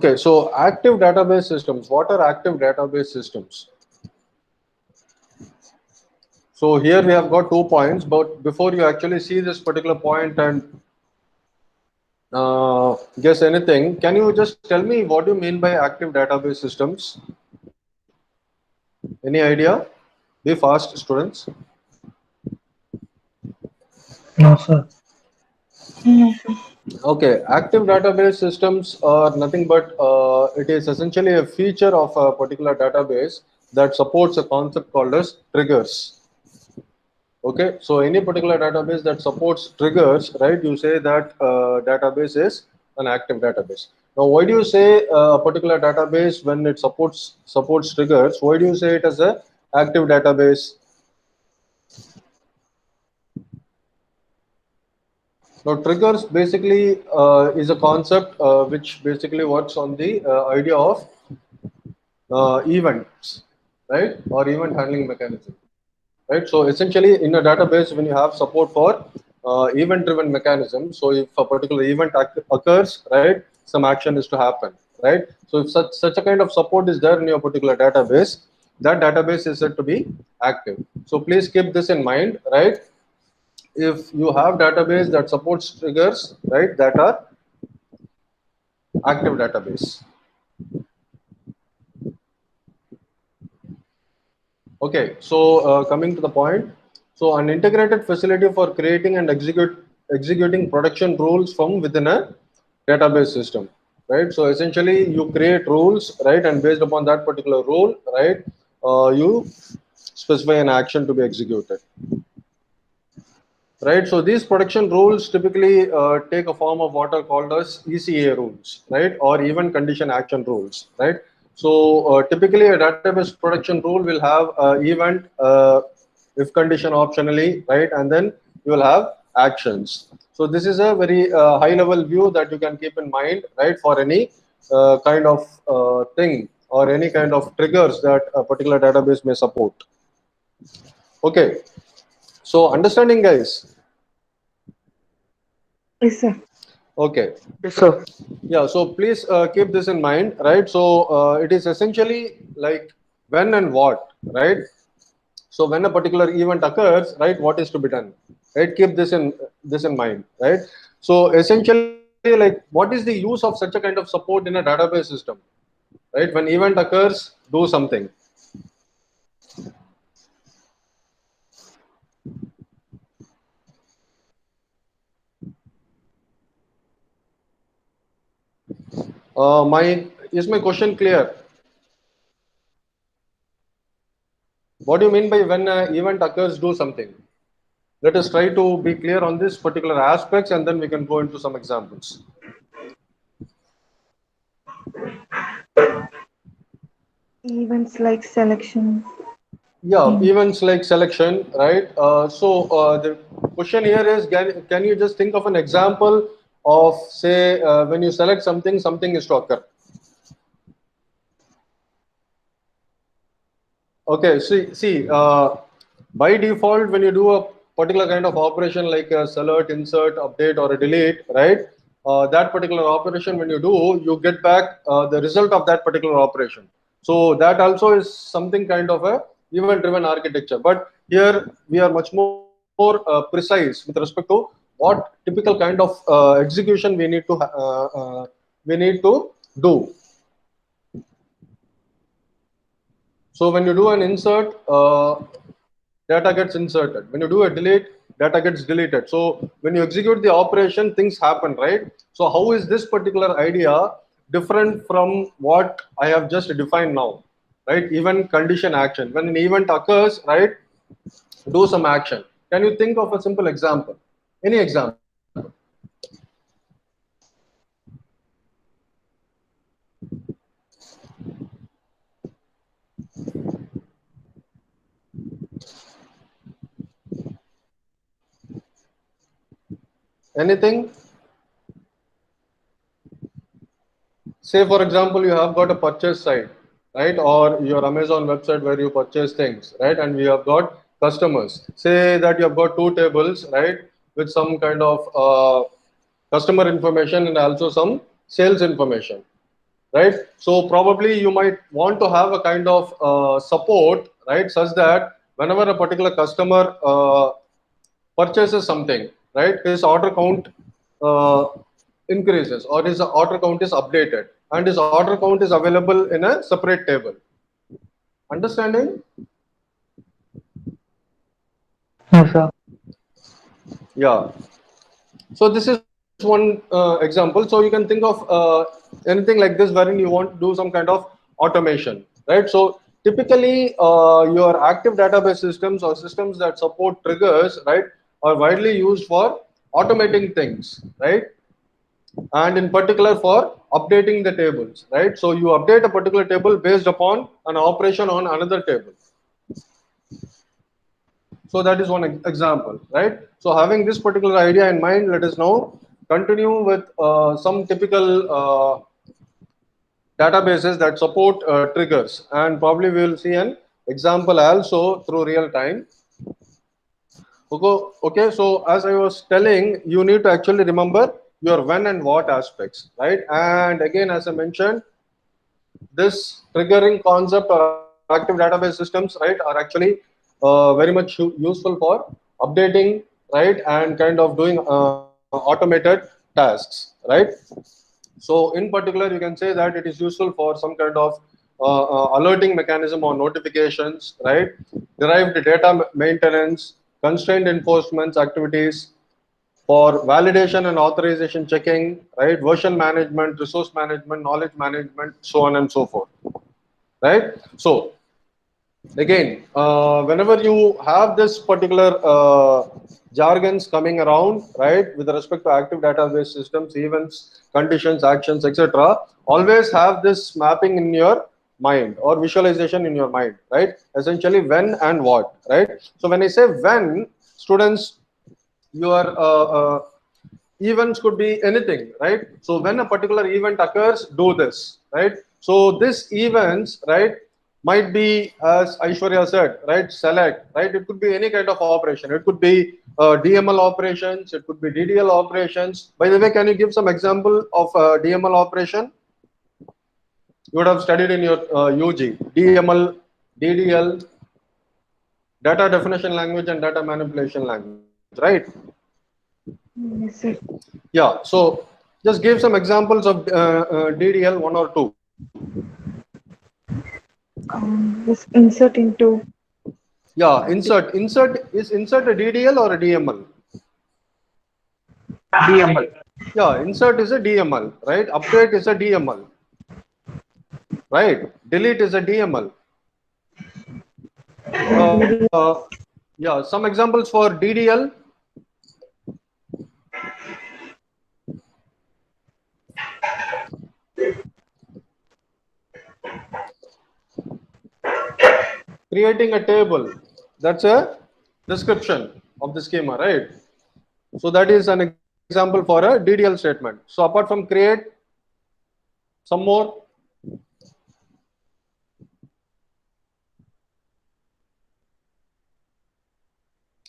Okay, so active database systems. What are active database systems? So here we have got 2 points, but before you actually see this particular point and guess anything, can you just tell me what you mean by active database systems? Any idea? Be fast, students. No, sir. Okay, active database systems are nothing but it is essentially a feature of a particular database that supports a concept called as triggers. Okay, so any particular database that supports triggers, right? You say that database is an active database. Now, why do you say a particular database when it supports triggers? Why do you say it as a active database? Now, triggers basically is a concept which basically works on the idea of events, right? Or event handling mechanism, right? So essentially, in a database, when you have support for event-driven mechanism, so if a particular event occurs, right, some action is to happen, right? So if such a kind of support is there in your particular database, that database is said to be active. So please keep this in mind, right? If you have database that supports triggers, right, that are active database. Okay, so coming to the point, so an integrated facility for creating and executing production rules from within a database system, right? So essentially, you create rules, right, and based upon that particular rule, right, you specify an action to be executed, right? So these production rules typically take a form of what are called as ECA rules, right, or even condition action rules, right? So typically a database production rule will have event, if condition optionally, right, and then you will have actions. So this is a very high level view that you can keep in mind, right, for any kind of thing or any kind of triggers that a particular database may support. Okay, so understanding, guys. Yes, sir. Okay. Yes, sir. Yeah, so please keep this in mind, right? So it is essentially like when and what, right? So when a particular event occurs, right, what is to be done, right? Keep this in mind, right? So essentially, like, what is the use of such a kind of support in a database system, right? When event occurs, do something. My is my question clear? What do you mean by when an event occurs, do something? Let us try to be clear on this particular aspects, and then we can go into some examples. Events like selection. Yeah, Mm. events like selection, right? So the question here is, can you just think of an example of, say, when you select something, something is to occur. Okay, by default, when you do a particular kind of operation like a select, insert, update, or a delete, right? That particular operation, when you do, you get back the result of that particular operation. So that also is something kind of a event-driven architecture. But here we are much more precise with respect to what typical kind of execution we need to do. So when you do an insert, data gets inserted. When you do a delete, data gets deleted. So when you execute the operation, things happen, right? So how is this particular idea different from what I have just defined now, right? Event condition action. When an event occurs, right, do some action. Can you think of a simple example? Any example? Anything? Say for example, you have got a purchase site, right, or your Amazon website where you purchase things, right, and we have got customers. Say that you have got two tables, right, with some kind of customer information and also some sales information. right? So probably you might want to have a kind of support, right, such that whenever a particular customer purchases something, right, his order count uh, increases, or his order count is updated, and his order count is available in a separate table. Understanding? No, sir. Yeah. So this is one example. So you can think of anything like this wherein you want to do some kind of automation, right? So typically your active database systems or systems that support triggers, right, are widely used for automating things, right? And in particular for updating the tables, right? So you update a particular table based upon an operation on another table. So that is one example, right? So having this particular idea in mind, let us now continue with some typical databases that support triggers, and probably we will see an example also through real time. Okay, so as I was telling, you need to actually remember your when and what aspects, right? And again, as I mentioned, this triggering concept or active database systems, right, are actually very much useful for updating, right, and kind of doing automated tasks, right? So in particular, you can say that it is useful for some kind of alerting mechanism or notifications, right? Derived data maintenance, constrained enforcement activities, for validation and authorization checking, right? Version management, resource management, knowledge management, so on and so forth, right? So again, whenever you have this particular jargons coming around, right, with respect to active database systems, events, conditions, actions, etc., always have this mapping in your mind or visualization in your mind, right? Essentially, when and what, right? So when I say when, students, your events could be anything, right? So when a particular event occurs, do this, right? So this events, right, might be, as Aishwarya said, right, select, right? It could be any kind of operation. It could be DML operations. It could be DDL operations. By the way, can you give some example of DML operation? You would have studied in your UG. DML, DDL, data definition language and data manipulation language, right? Yes, sir. Yeah, so just give some examples of DDL, one or two. Just insert into Yeah, insert. Insert a DDL or a DML? DML. Yeah, insert is a DML, right? Update is a DML, right? Delete is a DML. Yeah, some examples for DDL. Creating a table. That's a description of the schema, right? So that is an example for a DDL statement. So apart from create, some more.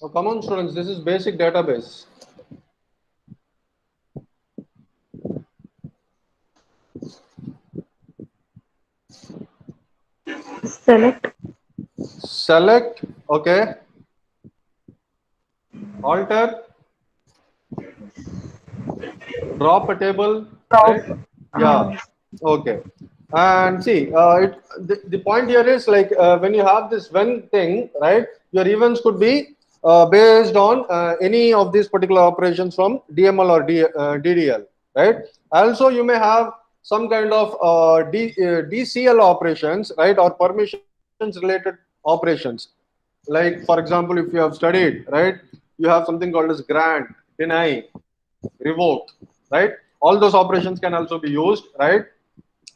Oh, come on, students. This is basic database. select. Select, okay. Alter, drop a table, right? Yeah, okay. And see, the point here is like when you have this when thing, right? Your events could be based on any of these particular operations from DML or DDL, right? Also, you may have some kind of DCL operations, right, or permissions related operations. Like, for example, if you have studied, right, you have something called as grant, deny, revoke, right? All those operations can also be used, right?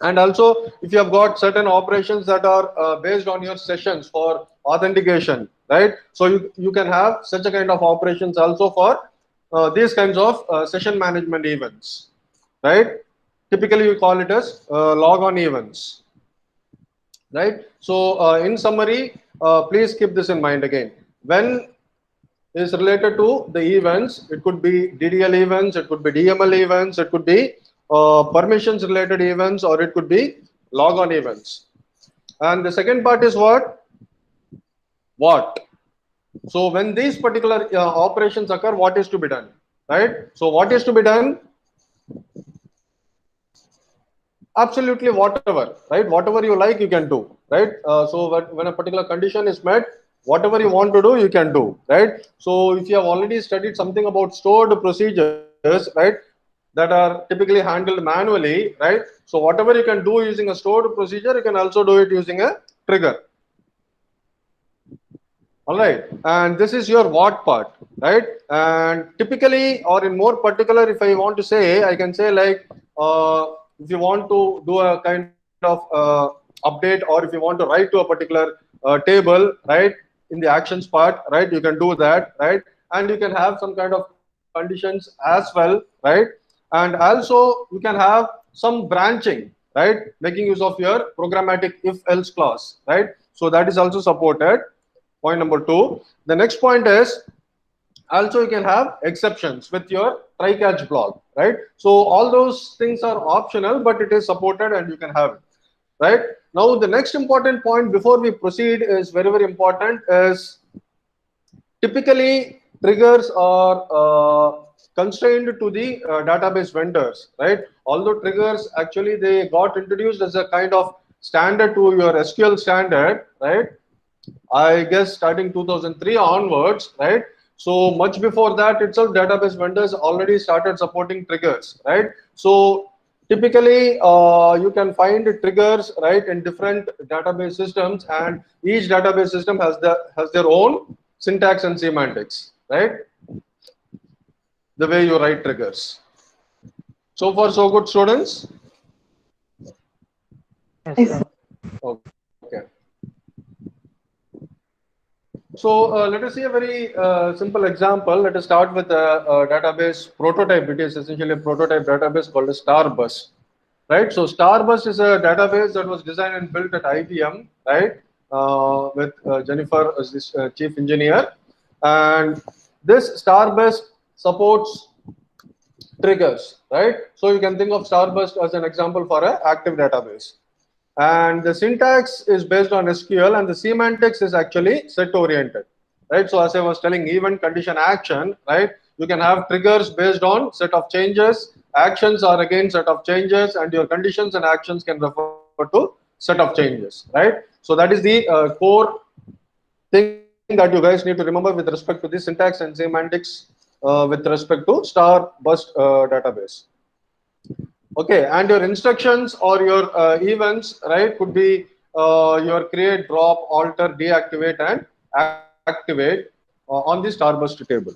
And also, if you have got certain operations that are based on your sessions for authentication, right? So you can have such a kind of operations also for these kinds of session management events, right? Typically, we call it as log-on events, right? So in summary, please keep this in mind again. When is related to the events, it could be DDL events, it could be DML events, it could be permissions related events, or it could be logon events. And the second part is what? So when these particular operations occur, what is to be done, right? So what is to be done? Absolutely whatever, right? Whatever you like, you can do, right? So when a particular condition is met, whatever you want to do, you can do, right? So if you have already studied something about stored procedures, right, that are typically handled manually, right? So whatever you can do using a stored procedure, you can also do it using a trigger. All right, and this is your what part, right? And typically, or in more particular, if I want to say, I can say like, if you want to do a kind of update, or if you want to write to a particular table, right, in the actions part, right, you can do that, right? And you can have some kind of conditions as well, right? And also you can have some branching, right, making use of your programmatic if else clause, right? So that is also supported. Point number two. The next point is also you can have exceptions with your try catch block, right? So all those things are optional, but it is supported and you can have it, right? Now the next important point before we proceed is very, very important is typically triggers are constrained to the database vendors, right? Although triggers actually they got introduced as a kind of standard to your SQL standard, right? I guess starting 2003 onwards, right? So much before that itself, database vendors already started supporting triggers, right? So typically, you can find triggers, right, in different database systems, and each database system has their own syntax and semantics, right? The way you write triggers. So far, so good, students. Yes, sir. Okay. So let us see a very simple example. Let us start with a database prototype. It is essentially a prototype database called a Starbus, right? So Starbus is a database that was designed and built at IBM, right? With Jennifer as this chief engineer, and this Starbus supports triggers, right? So you can think of Starburst as an example for an active database. And the syntax is based on SQL, and the semantics is actually set oriented, right? So as I was telling, event, condition, action, right? You can have triggers based on set of changes, actions are again set of changes, and your conditions and actions can refer to set of changes, right? So that is the core thing that you guys need to remember with respect to the syntax and semantics with respect to Starbust database. Okay, and your instructions or your events, right, could be your create, drop, alter, deactivate, and activate on the Starbust table.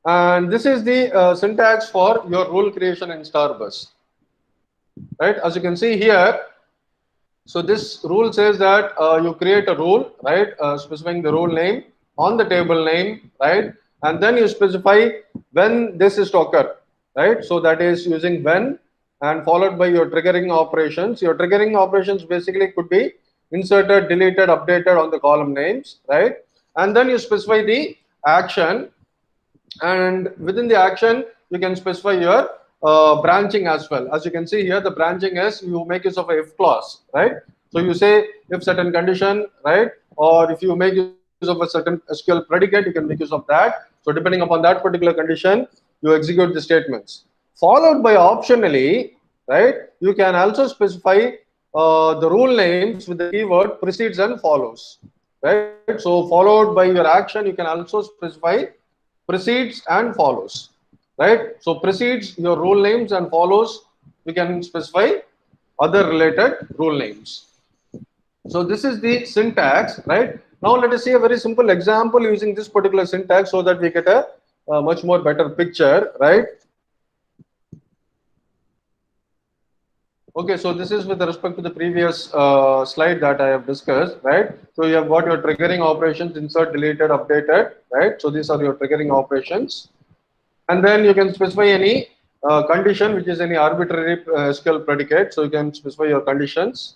And this is the syntax for your rule creation in Starbust, right? As you can see here, so this rule says that you create a rule, right, specifying the rule name on the table name, right, and then you specify when this is to occur, right? So that is using when and followed by your triggering operations. Your triggering operations basically could be inserted, deleted, updated on the column names, right? And then you specify the action, and within the action you can specify your branching as well. As you can see here, the branching is you make use of a if clause, right? So you say if certain condition, right, or if you make use of a certain SQL predicate, you can make use of that. So depending upon that particular condition, you execute the statements, followed by optionally, right, you can also specify the rule names with the keyword precedes and follows, right? So followed by your action, you can also specify precedes and follows, right? So precedes your rule names and follows you can specify other related rule names. So this is the syntax, right? Now let us see a very simple example using this particular syntax so that we get a much more better picture, right? Okay, so this is with respect to the previous slide that I have discussed, right? So you have got your triggering operations, insert, deleted, updated, right? So these are your triggering operations. And then you can specify any condition, which is any arbitrary SQL predicate. So you can specify your conditions.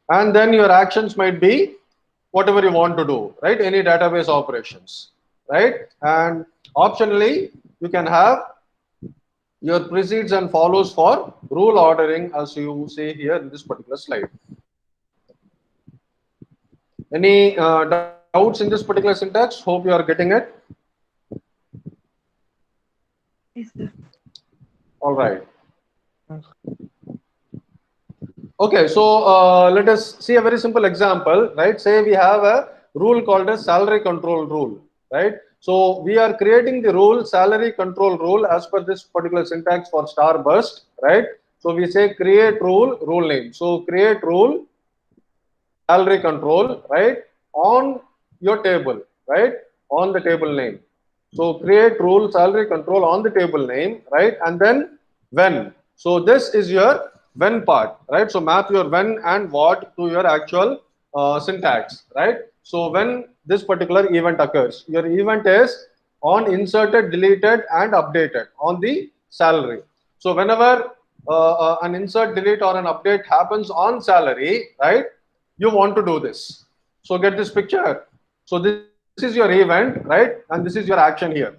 And then your actions might be whatever you want to do, right? Any database operations, right? And optionally, you can have your precedes and follows for rule ordering, as you see here in this particular slide. Any doubts in this particular syntax? Hope you are getting it. Yes, sir. All right. Okay, so let us see a very simple example, right? Say we have a rule called a salary control rule, right? So we are creating the rule salary control rule as per this particular syntax for Starburst, right? So we say create rule, rule name. So create rule salary control, right? On your table, right? On the table name. So create rule salary control on the table name, right? And then when. So this is your when part, right? So map your when and what to your actual syntax, right? So when this particular event occurs, your event is on inserted, deleted, and updated on the salary. So whenever an insert, delete, or an update happens on salary, right? You want to do this. So get this picture. So this is your event, right? And this is your action here.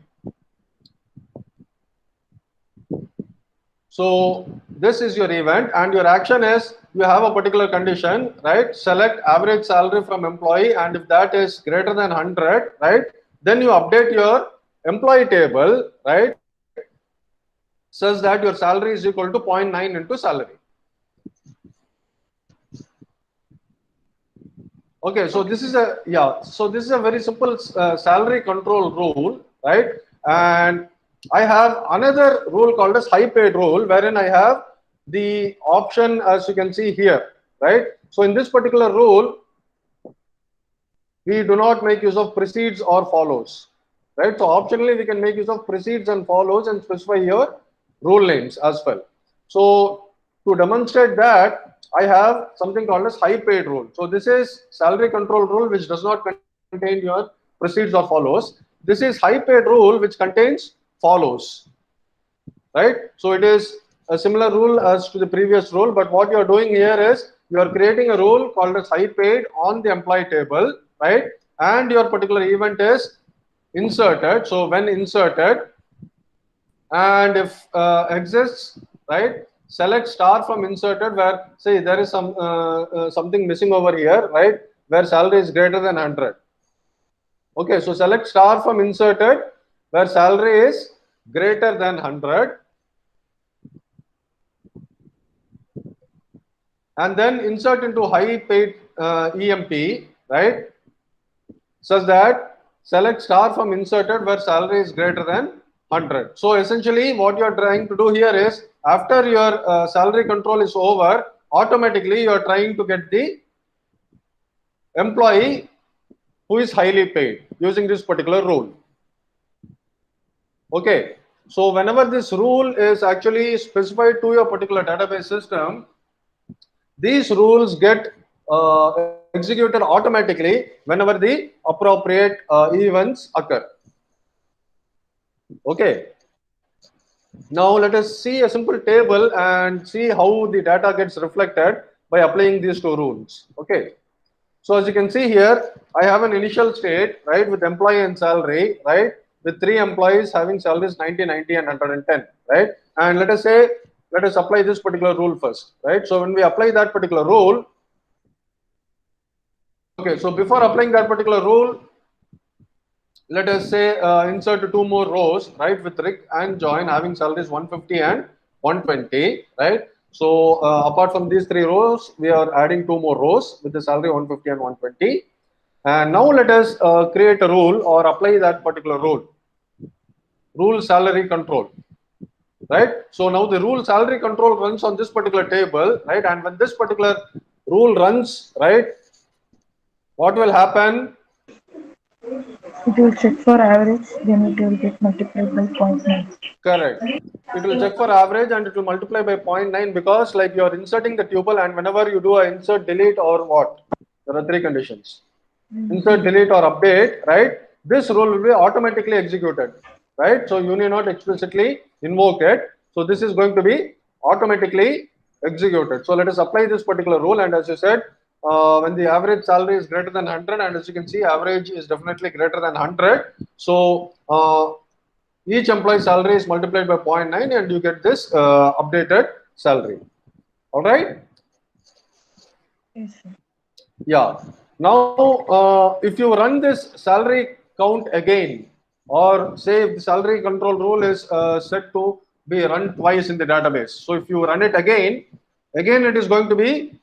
So this is your event and your action is you have a particular condition, right? Select average salary from employee, and if that is greater than 100, right? Then you update your employee table, right? Such that your salary is equal to 0.9 into salary. Okay, so this is a so this is a very simple salary control rule, right? And I have another rule called as high paid rule, wherein I have the option as you can see here, right? So in this particular rule, we do not make use of precedes or follows, right? So optionally we can make use of precedes and follows and specify your rule names as well. So to demonstrate that, I have something called as high paid rule. So this is salary control rule which does not contain your precedes or follows. This is high paid rule which contains follows, right? So it is a similar rule as to the previous rule, but what you are doing here is you are creating a rule called as high paid on the employee table, right? And your particular event is inserted. So when inserted, and if exists, right? Select star from inserted where say there is some something missing over here, right? Where salary is greater than 100. Okay, so select star from inserted where salary is greater than 100. And then insert into high paid EMP, right? Such that select star from inserted where salary is greater than 100. So essentially what you are trying to do here is after your salary control is over, automatically you are trying to get the employee who is highly paid using this particular rule. Okay, so whenever this rule is actually specified to your particular database system, these rules get executed automatically whenever the appropriate events occur. Okay. Now let us see a simple table and see how the data gets reflected by applying these two rules. Okay. So as you can see here, I have an initial state, right, with employee and salary, right, with 3 employees having salaries 90, 90, and 110, right? And let us say, let us apply this particular rule first, right? So when we apply that particular rule, okay, so before applying that particular rule, let us say insert 2 more rows, right, with Rick and Join having salaries 150 and 120, right? So apart from these 3 rows, we are adding 2 more rows with the salary 150 and 120. And now let us create a rule or apply that particular rule. Rule salary control, right? So now the rule salary control runs on this particular table, right? And when this particular rule runs, right, what will happen? It will check for average, then it will get multiplied by 0.9. Correct. It will check for average and it will multiply by 0.9 because like you are inserting the tuple and whenever you do a insert, delete or what? There are 3 conditions. Insert, delete or update, right? This rule will be automatically executed, right? So you need not explicitly invoke it. So this is going to be automatically executed. So let us apply this particular rule, and as you said, when the average salary is greater than 100, and as you can see, average is definitely greater than 100. So Each employee salary is multiplied by 0.9 and you get this updated salary. All right. Yes, sir. Yeah. Now, if you run this salary count again, or say if the salary control rule is set to be run twice in the database. So if you run it again it is going to be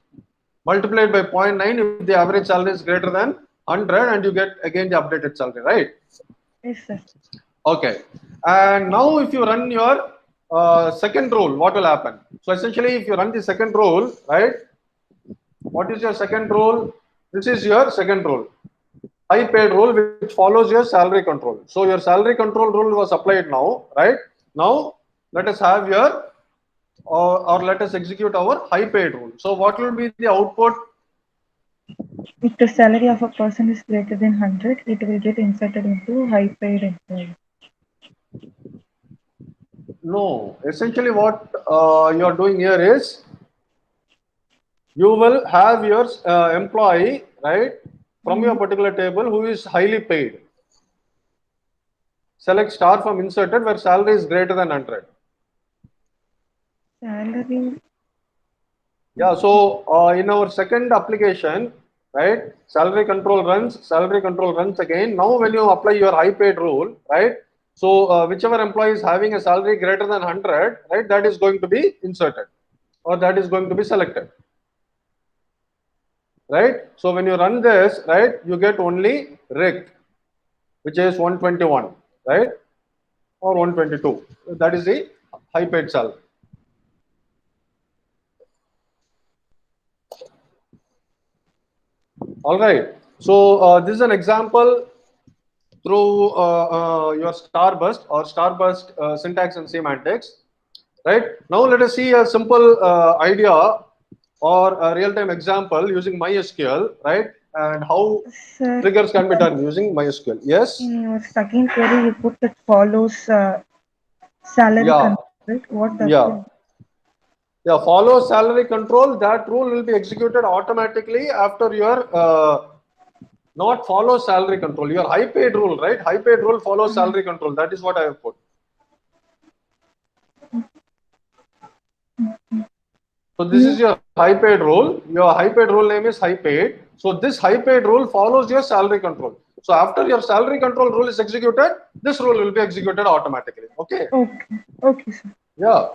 multiplied by 0.9 if the average salary is greater than 100 and you get again the updated salary, right? Yes, sir. Okay. And now if you run your second rule, what will happen? So essentially if you run the second rule, right? What is your second rule? This is your second rule. High paid rule which follows your salary control. So your salary control rule was applied now, right? Now let us have your or let us execute our high paid rule. So what will be the output? If the salary of a person is greater than 100, it will get inserted into high paid employee. No, essentially what you are doing here is you will have your employee, right, from your particular table who is highly paid. Select star from inserted where salary is greater than 100. Salary. Yeah, so in our second application, right, salary control runs again. Now when you apply your high paid rule, right, so whichever employee is having a salary greater than 100, right, that is going to be inserted or that is going to be selected. Right? So when you run this, right, you get only RIC, which is 121, right, or 122. That is the high paid salary. All right. So this is an example through your Starburst or Starburst syntax and semantics. Right. Now let us see a simple idea or a real-time example using MySQL, right, and how Sir, triggers can be done using MySQL. Yes. in your second query, you put that follows salary Yeah. control, right? What does Yeah. it? Yeah, follow salary control. That rule will be executed automatically after your not follow salary control. Your high paid rule, right? High paid rule follows salary control. That is what I have put. So this is your high paid rule. Your high paid rule name is high paid. So this high paid rule follows your salary control. So after your salary control rule is executed, this rule will be executed automatically. Okay. Okay. Okay, sir. Yeah.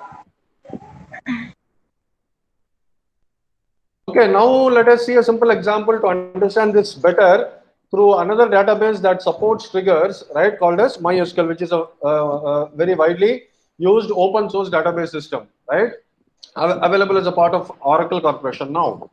Okay, now let us see a simple example to understand this better through another database that supports triggers, right, called as MySQL, which is a very widely used open source database system, right, available as a part of Oracle Corporation now.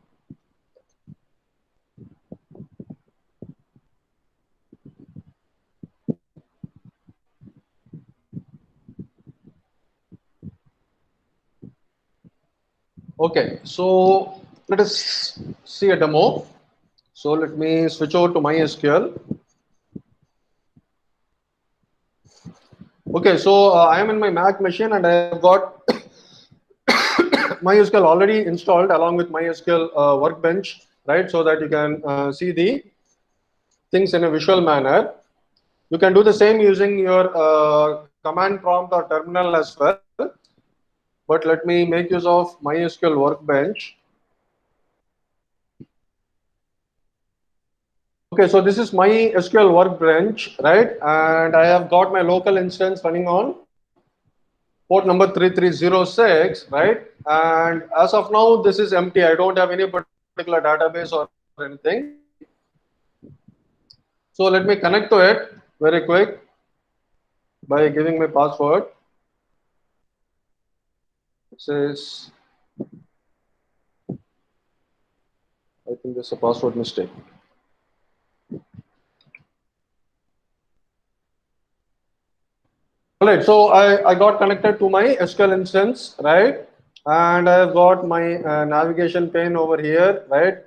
Okay, so let us see a demo. So let me switch over to MySQL. Okay, so I am in my Mac machine and I have got MySQL already installed along with MySQL Workbench, right? So that you can see the things in a visual manner. You can do the same using your command prompt or terminal as well. But let me make use of MySQL Workbench. Okay, so this is MySQL Workbench, right? And I have got my local instance running on port number 3306, right? And as of now, this is empty. I don't have any particular database or anything. So let me connect to it very quick by giving my password. It says, I think there's a password mistake. All right, so I got connected to my SQL instance, right? And I've got my navigation pane over here, right?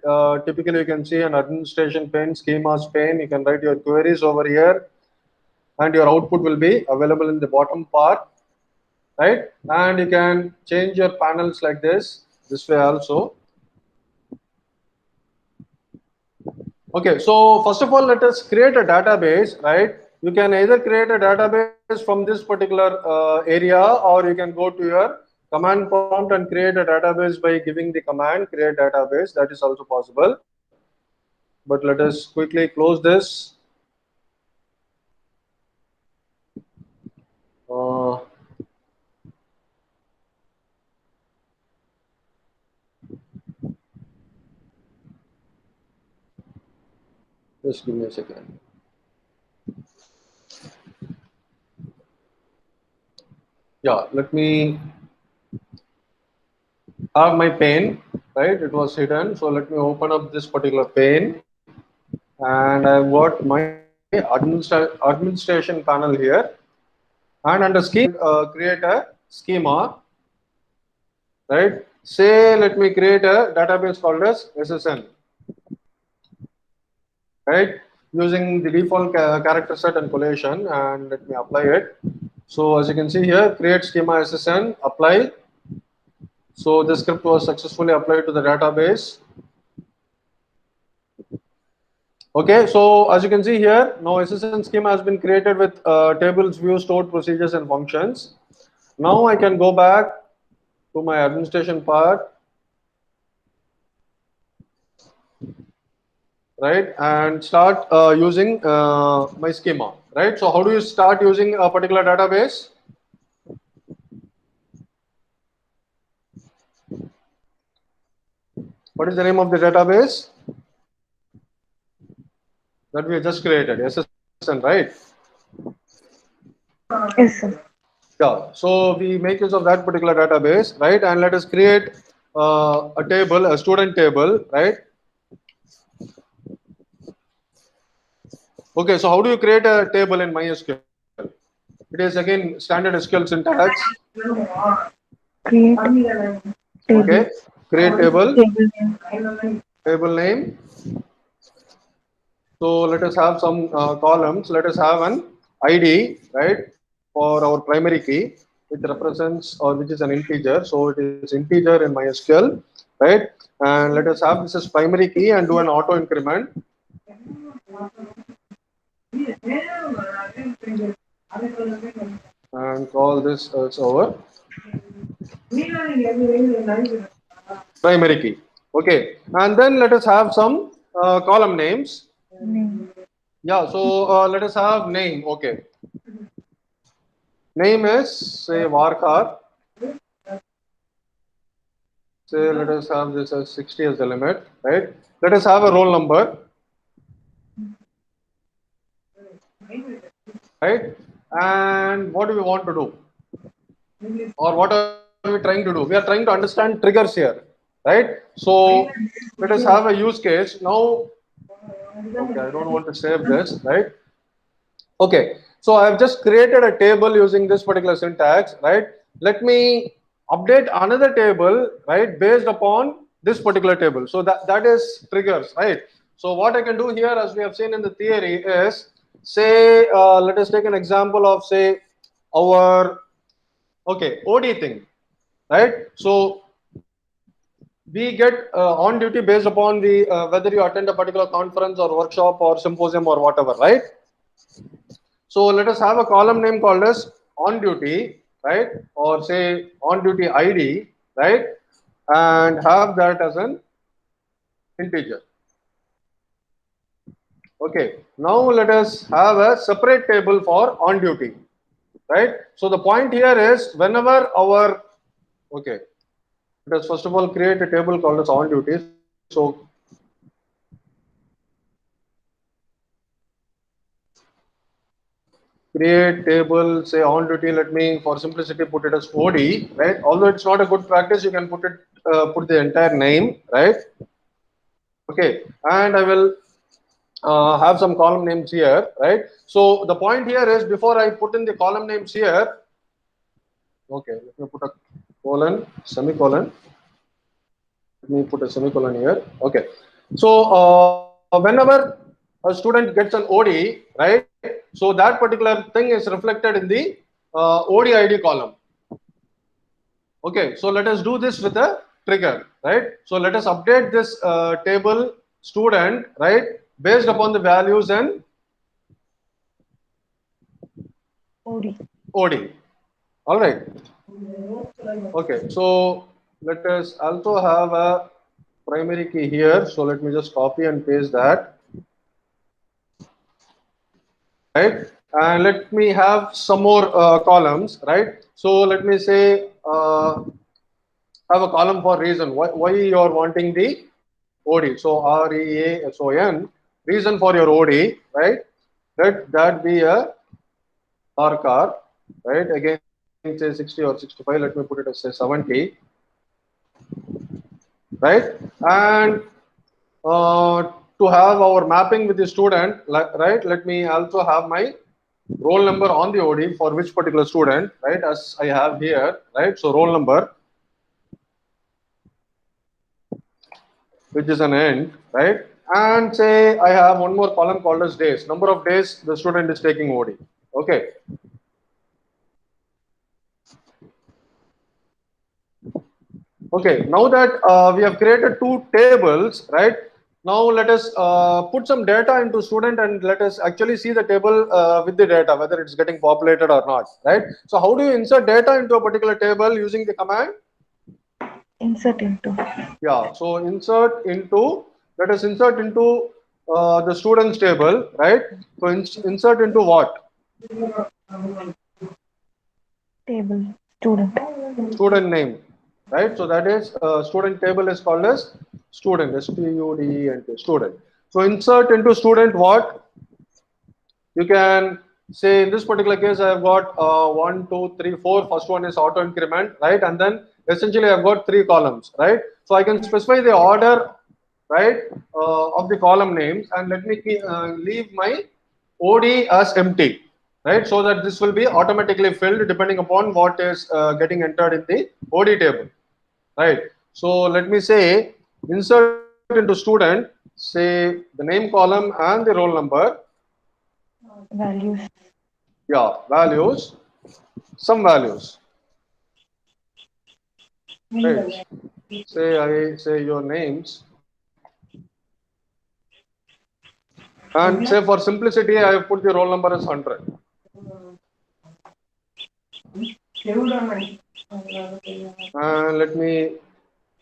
Typically, you can see an administration pane, schemas pane. You can write your queries over here, and your output will be available in the bottom part, right? And you can change your panels like this way also. Okay, so first of all, let us create a database, right? you can either create a database from this particular area, or you can go to your command prompt and create a database by giving the command create database. That is also possible. But let us quickly close this. Just give me a second. Yeah, let me have my pane, right? It was hidden. So let me open up this particular pane, and I've got my administration panel here. And under scheme, create a schema, right? Say, let me create a database called as SSN, right? Using the default character set and collation, and let me apply it. So as you can see here, create schema SSN, apply. So the script was successfully applied to the database. Okay, so as you can see here, now SSN schema has been created with tables, views, stored procedures, and functions. Now I can go back to my administration part, right, and start using my schema, right? So how do you start using a particular database? What is the name of the database that we just created? SSN, right? Yes, sir. Yeah, so we make use of that particular database, right? And let us create a table, a student table, right? Okay, so how do you create a table in MySQL? It is again standard SQL syntax. Create table. Okay, create table, Table name. table name. So let us have some columns. Let us have an ID, right, for our primary key, which represents or which is an integer. So it is integer in MySQL, right? And let us have this as primary key and do an auto increment. And call this as our primary key. Okay, and then let us have some column names. Name. Yeah, so let us have name. Okay, name is say varchar. Say let us have this as 60 as the limit, right? Let us have a roll number, right? And what do we want to do, or what are we trying to do? We are trying to understand triggers here, right? So let us have a use case now. Okay, I don't want to save this, right? Okay, so I have just created a table using this particular syntax, right? Let me update another table, right, based upon this particular table. So that is triggers, right? So what I can do here, as we have seen in the theory, is say, let us take an example of say our OD thing, right? So we get on duty based upon the whether you attend a particular conference or workshop or symposium or whatever, right? So let us have a column name called as on duty, right? Or say on duty ID, right? And have that as an integer. Okay, now let us have a separate table for on duty, right? So the point here is whenever our, okay, let us first of all create a table called as on duty. So create table, say on duty, let me for simplicity put it as OD, right? Although it's not a good practice, you can put it, put the entire name, right? Okay, and I will have some column names here, right? So the point here is before I put in the column names here, okay, let me put a colon, semicolon. Let me put a semicolon here. Okay, so whenever a student gets an OD, right? So that particular thing is reflected in the OD ID column. Okay, so let us do this with a trigger, right? So let us update this table student, right, based upon the values and OD. OD. All right. Okay. So let us also have a primary key here. So let me just copy and paste that. Right. And let me have some more columns. Right. So let me say have a column for reason. Why you are wanting the OD. So REASON. Reason for your OD. Right. Let that be a R car. Right. Again, say 60 or 65. Let me put it as say 70. Right. And to have our mapping with the student, right? Let me also have my roll number on the OD for which particular student, right? As I have here, right? So roll number, which is an end, right? And say I have one more column called as days, number of days the student is taking OD. Okay. Okay, now that we have created two tables, right? Now let us put some data into student and let us actually see the table with the data, whether it's getting populated or not, right? So how do you insert data into a particular table using the command? Insert into. Yeah, so insert into, let us insert into the students table, right? So insert into what? Table. Student. Student name, right? So that is student table is called as student, STUDENT, student. So insert into student what? You can say in this particular case, I have got 1, 2, 3, 4. First one is auto increment, right? And then essentially I've got 3 columns, right? So I can specify the order, right, of the column names, and let me leave my OD as empty, right? So that this will be automatically filled depending upon what is getting entered in the OD table, right? So let me say insert into student, say the name column and the roll number. Values. Yeah, values, some values, right? Say I say your names, and say for simplicity I have put the roll number as 100. And let me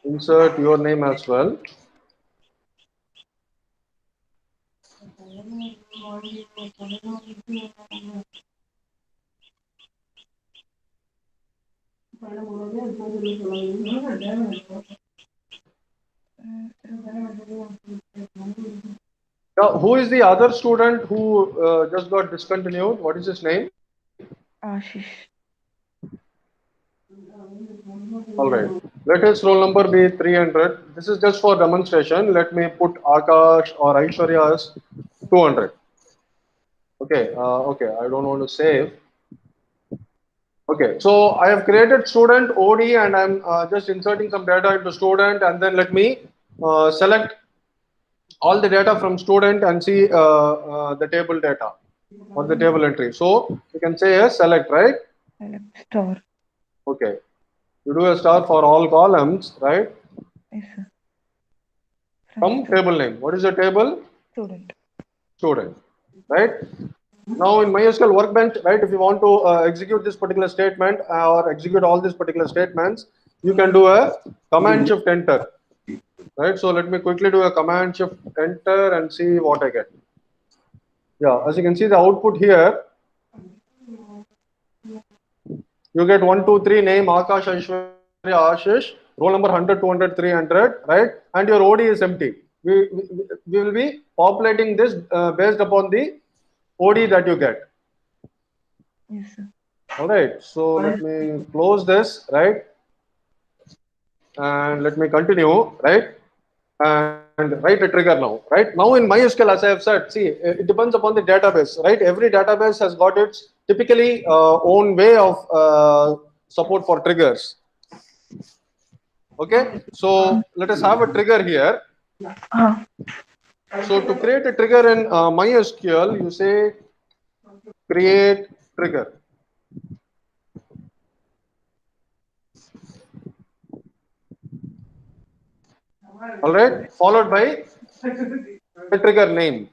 insert your name as well. Now, who is the other student who just got discontinued? What is his name? Ashish. All right. Let his roll number be 300. This is just for demonstration. Let me put Akash or Aishwarya as 200. Okay. Okay. I don't want to save. Okay. So I have created student OD and I'm just inserting some data into student, and then let me select all the data from student and see the table data or the table entry. So you can say a select, right? Select star. Okay. You do a star for all columns, right? Yes, sir. From table name. What is the table? Student. Student, right? Now in MySQL Workbench, right? If you want to execute this particular statement or execute all these particular statements, you can do a command shift enter, right? So let me quickly do a command shift enter and see what I get. Yeah, as you can see the output here, you get 1, 2, 3 name Akash, Aishwarya, Ashish, roll number 100, 200, 300, right? And your OD is empty. We will be populating this based upon the OD that you get. Yes, sir. All right. So let me close this, right? And let me continue, right? And write a trigger now, right? Now in MySQL, as I have said, see, it depends upon the database, right? Every database has got its typically own way of support for triggers. Okay, so let us have a trigger here. So to create a trigger in MySQL, you say create trigger. All right, followed by the trigger name.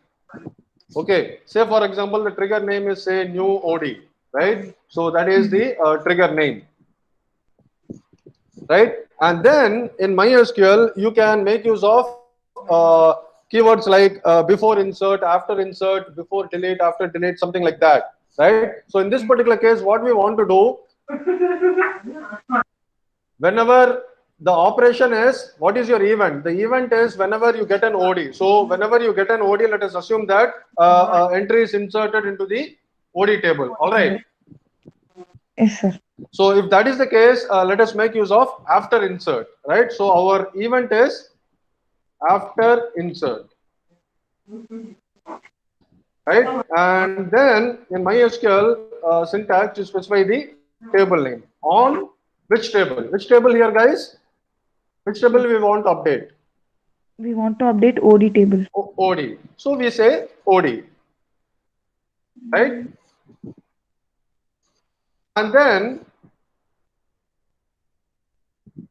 Okay, say for example, the trigger name is say new OD, right? So that is the trigger name, right? And then in MySQL, you can make use of keywords like before insert, after insert, before delete, after delete, something like that, right? So in this particular case, what we want to do, whenever the operation is, what is your event? The event is whenever you get an OD. So whenever you get an OD, let us assume that entry is inserted into the OD table. All right. Yes, sir. So if that is the case, let us make use of after insert, right? So our event is after insert, right? And then in MySQL syntax, you specify the table name on which table? Which table here, guys? Which table we want to update? We want to update OD table. OD. So we say OD, right? And then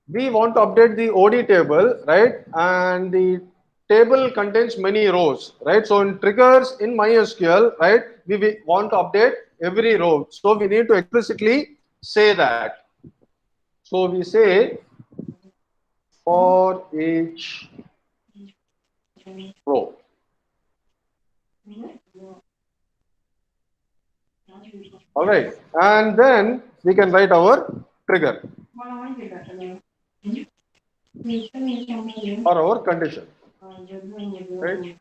we want to update the OD table, right? And the table contains many rows, right? So in triggers in MySQL, right, we want to update every row. So we need to explicitly say that. So we say for each row. All right. And then we can write our trigger or our condition. Right?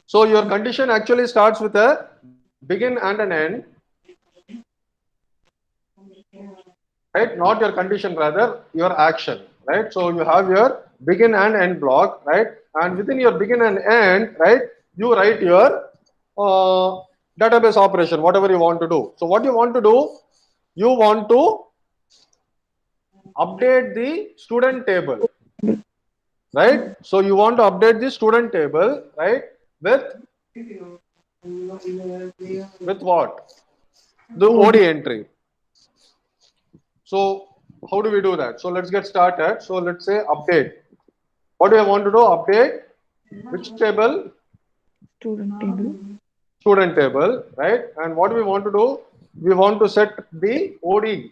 So your condition actually starts with a begin and an end, right? Not your condition, rather your action, right? So you have your begin and end block, right? And within your begin and end, right, you write your database operation, whatever you want to do. So what you want to do, you want to update the student table, right? So you want to update the student table, right, with what? The OD entry. So how do we do that? So let's get started. So let's say update. What do I want to do? Update which table? Student table. Student table, right? And what do we want to do? We want to set the OD.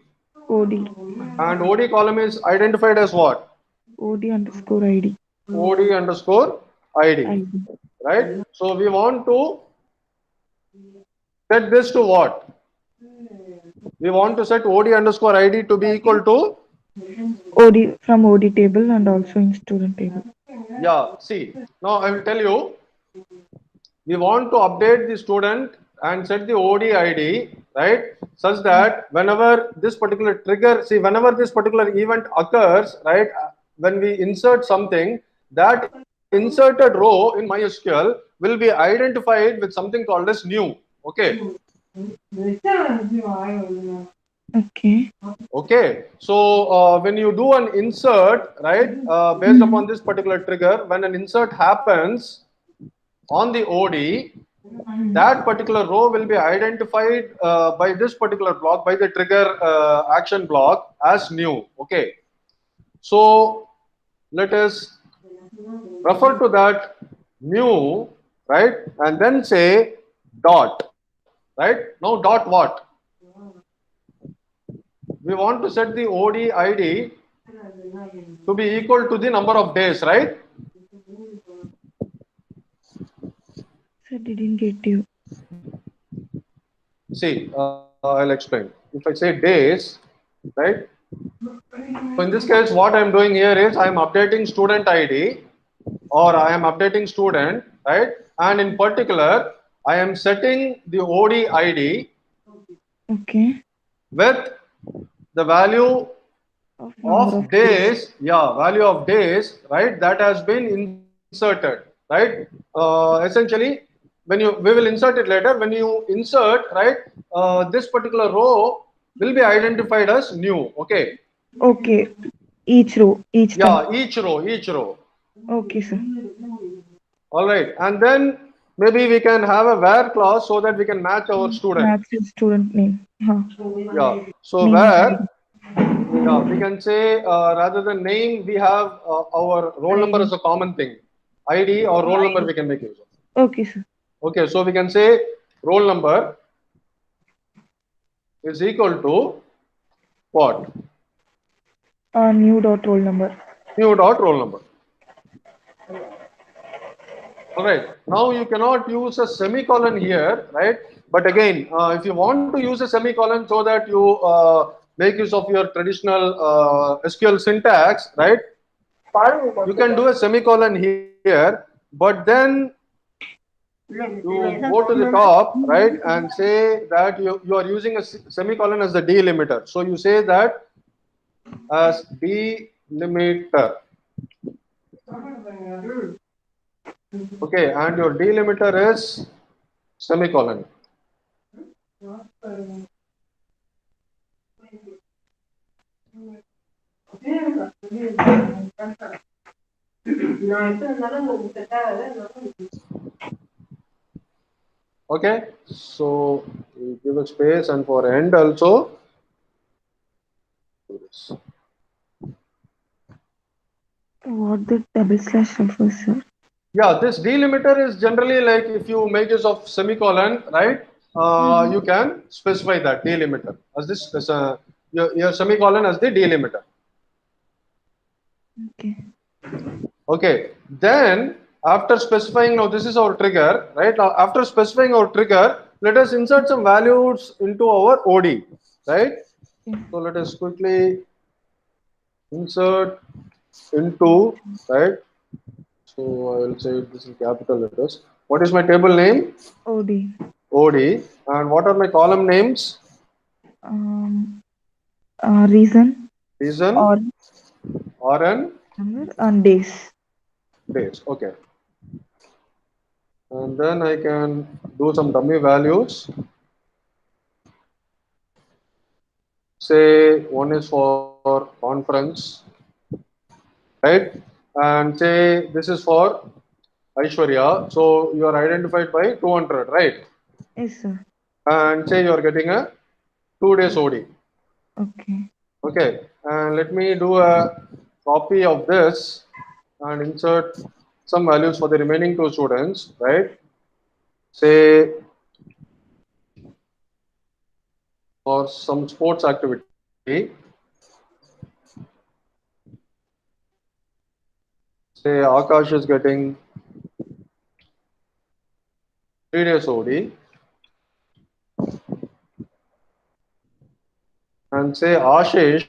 OD. And OD column is identified as what? OD underscore ID. OD underscore ID. Right? So we want to set this to what? We want to set OD underscore ID to be equal to OD from OD table and also in student table. Yeah, see, now I will tell you, we want to update the student and set the OD ID, right, such that whenever this particular trigger, see, whenever this particular event occurs, right, when we insert something, that inserted row in MySQL will be identified with something called as new. Okay. Okay. Okay, so when you do an insert, right, based upon this particular trigger, when an insert happens on the OD, that particular row will be identified by this particular block, by the trigger action block as new. Okay, so let us refer to that new, right, and then say dot, right? Now dot what? We want to set the OD ID to be equal to the number of days, right? Sir, didn't get you. See, I'll explain. If I say days, right? So in this case, what I'm doing here is I'm updating student ID or I am updating student, right? And in particular, I am setting the OD ID Okay. with the value of days, value of days, right? That has been inserted, right? Essentially, when we will insert it later. When you insert, right, this particular row will be identified as new. Okay. Okay. Each row, each Yeah, each row. Okay, sir. All right, and then maybe we can have a where clause so that we can match our student. Match the student name. Huh. Yeah. So Name where, yeah, we can say rather than name, we have our roll number as a common thing. ID or roll number we can make use of. Okay, sir. Okay, so we can say roll number, is equal to what? New dot roll number. New dot roll number. All right. Now you cannot use a semicolon here, right? But again, if you want to use a semicolon so that you make use of your traditional SQL syntax, right? You can do a semicolon here, but then you go to the top, right, and say that you are using a semicolon as the delimiter. So you say that as delimiter. Okay, and your delimiter is semicolon. Okay, so we give a space, and for end also do this. What the double slash refers, sir? Yeah, this delimiter is generally like if you make use of semicolon, right? You can specify that delimiter as this as a your semicolon as the delimiter. Okay. Okay, then after specifying, now this is our trigger, right? Now after specifying our trigger, let us insert some values into our OD, right? Okay. So let us quickly insert into, right? So I will say this in capital letters. What is my table name? OD. OD. And what are my column names? Reason Reason, or RN, number and days. days. Okay. And then I can do some dummy values. Say one is for conference, right? And say this is for Aishwarya. So you are identified by 200, right? Yes, sir. And say you are getting a 2 days OD. Okay. Okay. And let me do a copy of this and insert some values for the remaining two students, right? Say for some sports activity, say Akash is getting 3 days OD, and say Ashish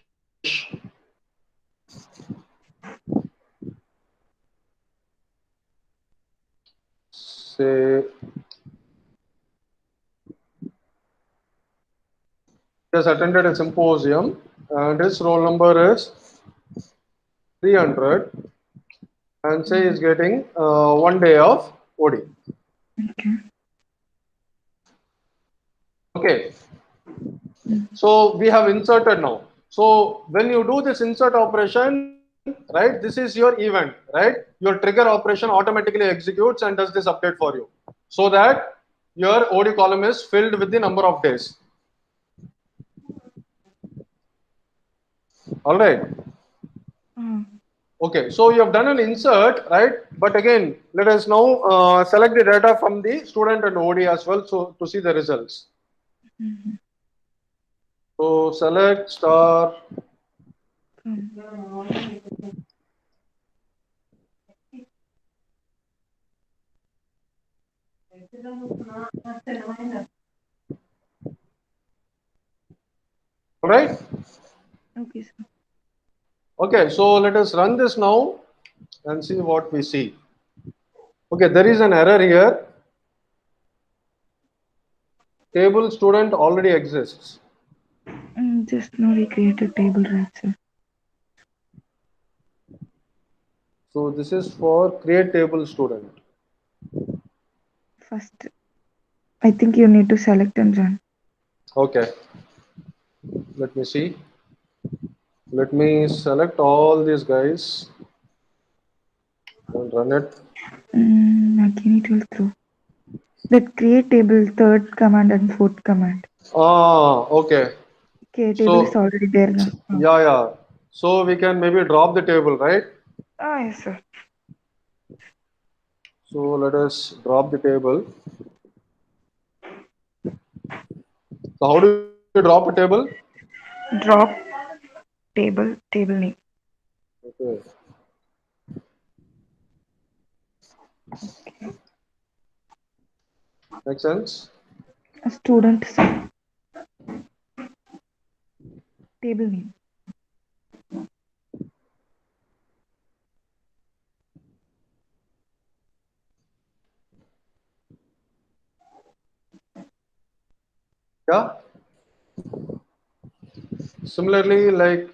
say he has attended a symposium and his roll number is 300, and say is getting 1 day of OD. Okay. Okay, so we have inserted now. So when you do this insert operation, right, this is your event, right? Your trigger operation automatically executes and does this update for you, so that your OD column is filled with the number of days. All right. Okay, so you have done an insert, right? But again, let us now select the data from the student and OD as well, so to see the results. So select star. All right. Okay, sir. Okay, so let us run this now and see what we see. Okay, there is an error here. Table student already exists. Just now we created table, right, sir? So this is for create table student. First, I think you need to select and run. Okay, let me see. Let me select all these guys and run it. Again, it will throw. That create table, third command and fourth command. Ah, okay. Okay, table is So already there now. yeah. So we can maybe drop the table, right? Yes, sir. So let us drop the table. So how do we do You drop a table. Drop table name. Okay. Make sense? A student table name. Yeah. Similarly, like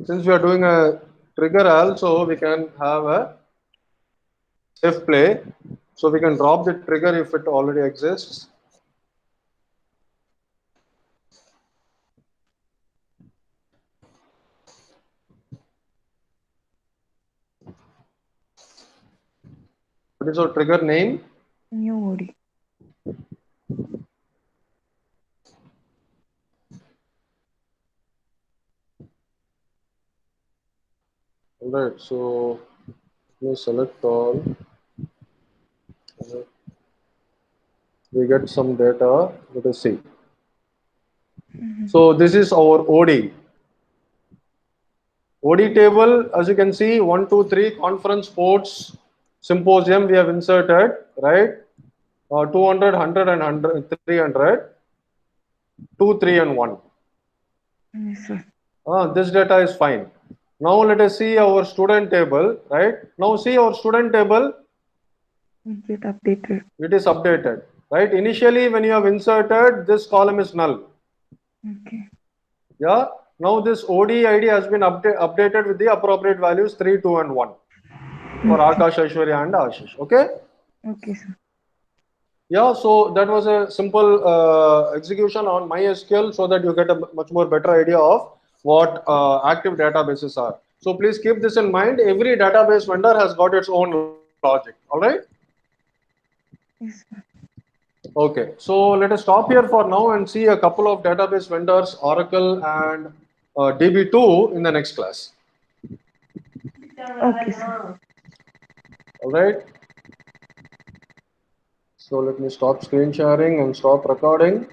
since we are doing a trigger also, we can have a safe play. So we can drop the trigger if it already exists. What is our trigger name? New OD. All right. So we select all. We get some data. Let us see. So this is our OD. OD table, as you can see, 1, 2, 3 conference ports symposium we have inserted, right? 200, 100, and 100, 300, 2, 3, and 1. Yes, sir. This data is fine. Now let us see our student table, right? Now see our student table, Get updated. it is updated, right? Initially, when you have inserted, this column is null. Okay. Yeah. Now this OD ID has been updated with the appropriate values 3, 2, and 1 for Akash, Aishwarya, and Ashish. Okay. Okay, sir. Yeah, so that was a simple execution on MySQL so that you get a much more better idea of what active databases are. So please keep this in mind. Every database vendor has got its own logic. All right. Yes, sir. Okay. So let us stop here for now and see a couple of database vendors, Oracle and DB2 in the next class. Okay, sir. All right. So let me stop screen sharing and stop recording.